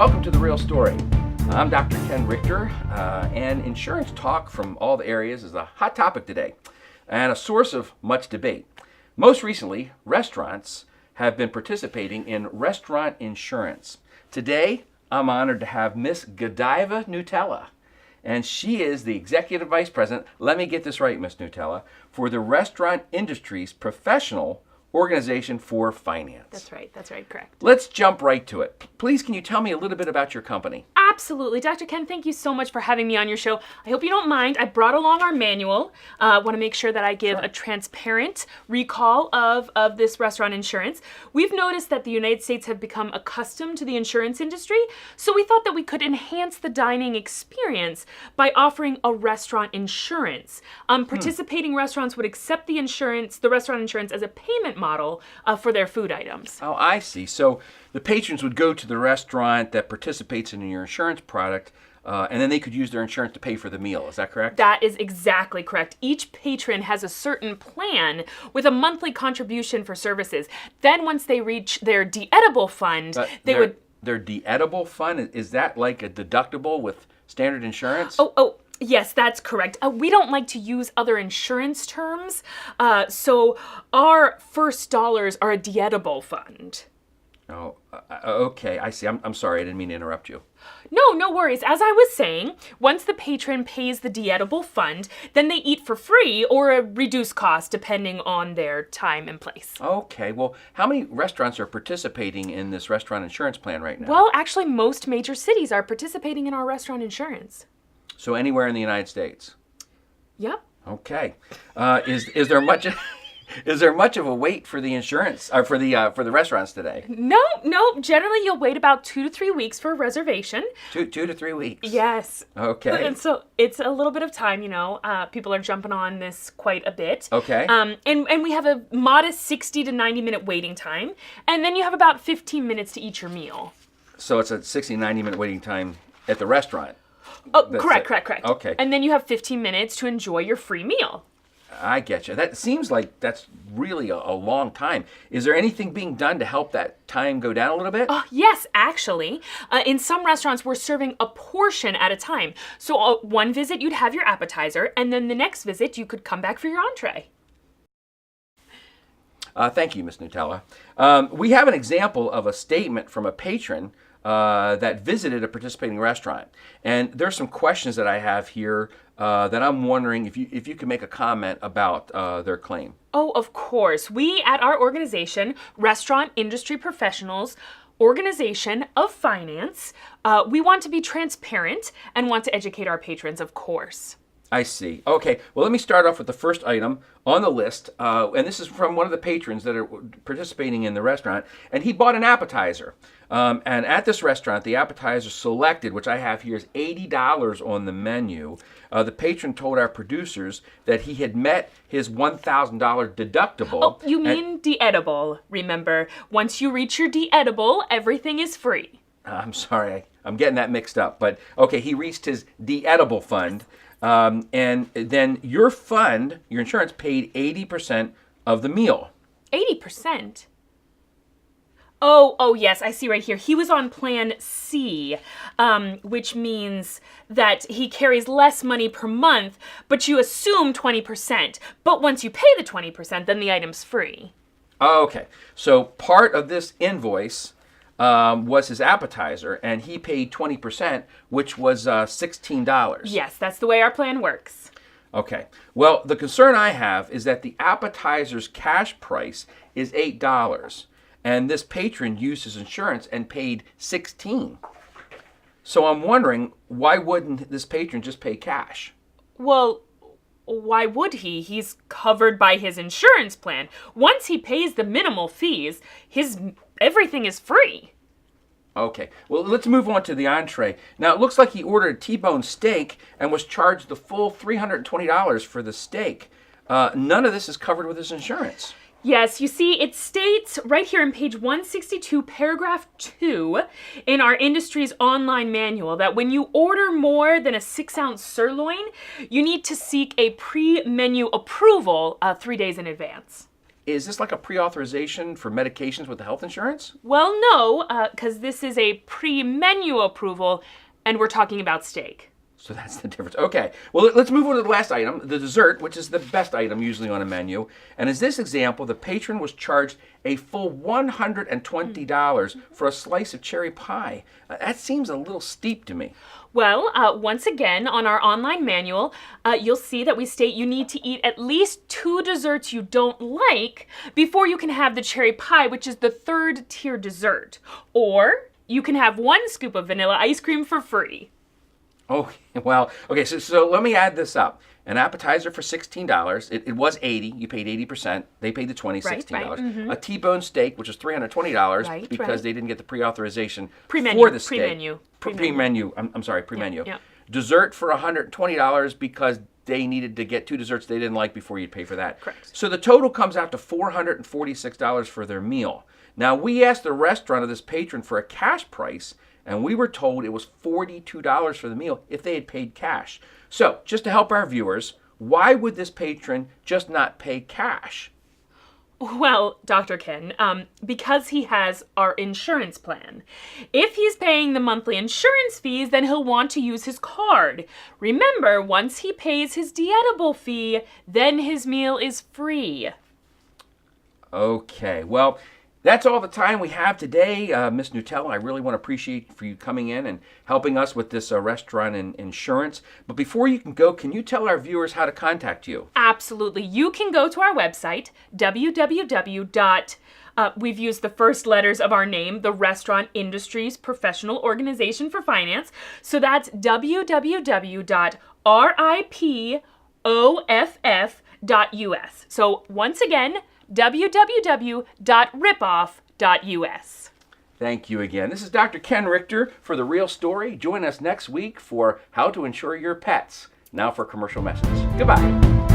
Welcome to The Real Story. I'm Dr. Ken Rictor, and insurance talk from all the areas is a hot topic today and a source of much debate. Most recently, restaurants have been participating in restaurant insurance. Today, I'm honored to have Miss Godiva Nutella, and she is the Executive Vice President, let me get this right, Miss Nutella, for the Restaurant Industry's Professional Organization for Finance. That's right, correct. Let's jump right to it. Please, can you tell me a little bit about your company? Absolutely. Dr. Ken, thank you so much for having me on your show. I hope you don't mind. I brought along our manual. Want to make sure that I give a transparent recall of this restaurant insurance. We've noticed that the United States have become accustomed to the insurance industry, so we thought that we could enhance the dining experience by offering a restaurant insurance. Participating restaurants would accept the restaurant insurance as a payment model for their food items. Oh, I see. So the patrons would go to the restaurant that participates in your insurance product, and then they could use their insurance to pay for the meal. Is that correct? That is exactly correct. Each patron has a certain plan with a monthly contribution for services. Then once they reach their de-edible fund, Their de-edible fund, is that like a deductible with standard insurance? Oh, yes, that's correct. We don't like to use other insurance terms, so our first dollars are a de-edible fund. Oh, okay, I see. I'm sorry, I didn't mean to interrupt you. No worries. As I was saying, once the patron pays the de-edible fund, then they eat for free or a reduced cost depending on their time and place. Okay, well, how many restaurants are participating in this restaurant insurance plan right now? Well, actually, most major cities are participating in our restaurant insurance. So anywhere in the United States? Yep. Okay. Is there much... Is there much of a wait for the insurance or for the restaurants today? No. Generally, you'll wait about 2 to 3 weeks for a reservation. 2 to 3 weeks. Yes. Okay. And so it's a little bit of time, people are jumping on this quite a bit. Okay. And we have a modest 60 to 90 minute waiting time. And then you have about 15 minutes to eat your meal. So it's a 60, 90 minute waiting time at the restaurant. Oh, correct. Okay. And then you have 15 minutes to enjoy your free meal. I get you. That seems like that's really a long time. Is there anything being done to help that time go down a little bit? Yes, actually. In some restaurants, we're serving a portion at a time. So one visit, you'd have your appetizer, and then the next visit, you could come back for your entree. Thank you, Ms. Nutella. We have an example of a statement from a patron that visited a participating restaurant. And there's some questions that I have here that I'm wondering if you can make a comment about their claim. Oh, of course. We at our organization, Restaurant Industry Professionals, Organization of Finance, we want to be transparent and want to educate our patrons, of course. I see. Okay, well, let me start off with the first item on the list, and this is from one of the patrons that are participating in the restaurant, and he bought an appetizer. And at this restaurant, the appetizer selected, which I have here, is $80 on the menu. The patron told our producers that he had met his $1,000 deductible. Oh, you mean de-edible, remember. Once you reach your de-edible, everything is free. I'm sorry, I'm getting that mixed up, but okay, he reached his de-edible fund. And then your fund, your insurance, paid 80% of the meal. 80%? Oh, yes, I see right here. He was on Plan C, which means that he carries less money per month, but you assume 20%. But once you pay the 20%, then the item's free. Okay, so part of this invoice was his appetizer, and he paid 20%, which was $16. Yes, that's the way our plan works. Okay. Well, the concern I have is that the appetizer's cash price is $8, and this patron used his insurance and paid $16. So I'm wondering, why wouldn't this patron just pay cash? Well, why would he? He's covered by his insurance plan. Once he pays the minimal fees, everything is free. Okay, well, let's move on to the entree. Now, it looks like he ordered a T-bone steak and was charged the full $320 for the steak. None of this is covered with his insurance. Yes, you see, it states right here on page 162, paragraph 2 in our industry's online manual that when you order more than a 6-ounce sirloin, you need to seek a pre-menu approval 3 days in advance. is this like a pre-authorization for medications with the health insurance? Well, no, because this is a pre-menu approval, and we're talking about steak. So that's the difference. Okay, well, let's move on to the last item, the dessert, which is the best item usually on a menu. And in this example, the patron was charged a full $120 for a slice of cherry pie. That seems a little steep to me. Well, once again, on our online manual, you'll see that we state you need to eat at least 2 desserts you don't like before you can have the cherry pie, which is the 3rd tier dessert. Or you can have 1 scoop of vanilla ice cream for free. Oh, well, okay, so let me add this up. An appetizer for $16. It was $80. You paid 80%. They paid the $20, $16. Right. Mm-hmm. A T-bone steak, which was $320 because right. they didn't get the pre-authorization Pre-menu, for the steak. pre-menu. Pre-menu. I'm sorry, pre-menu. Yeah. Dessert for $120 because they needed to get 2 desserts they didn't like before you'd pay for that. Correct. So the total comes out to $446 for their meal. Now, we asked the restaurant of this patron for a cash price, and we were told it was $42 for the meal if they had paid cash. So, just to help our viewers, why would this patron just not pay cash? Well, Dr. Ken, because he has our insurance plan. If he's paying the monthly insurance fees, then he'll want to use his card. Remember, once he pays his de-edible fee, then his meal is free. Okay, well, that's all the time we have today, Miss Nutella. I really want to appreciate for you coming in and helping us with this restaurant and insurance. But before you can go, can you tell our viewers how to contact you? Absolutely. You can go to our website, we've used the first letters of our name, the Restaurant Industries Professional Organization for Finance. So that's www.ripoff.us. So once again, www.ripoff.us. Thank you again. This is Dr. Ken Rictor for The Real Story. Join us next week for How to Insure Your Pets. Now for a commercial message. Goodbye.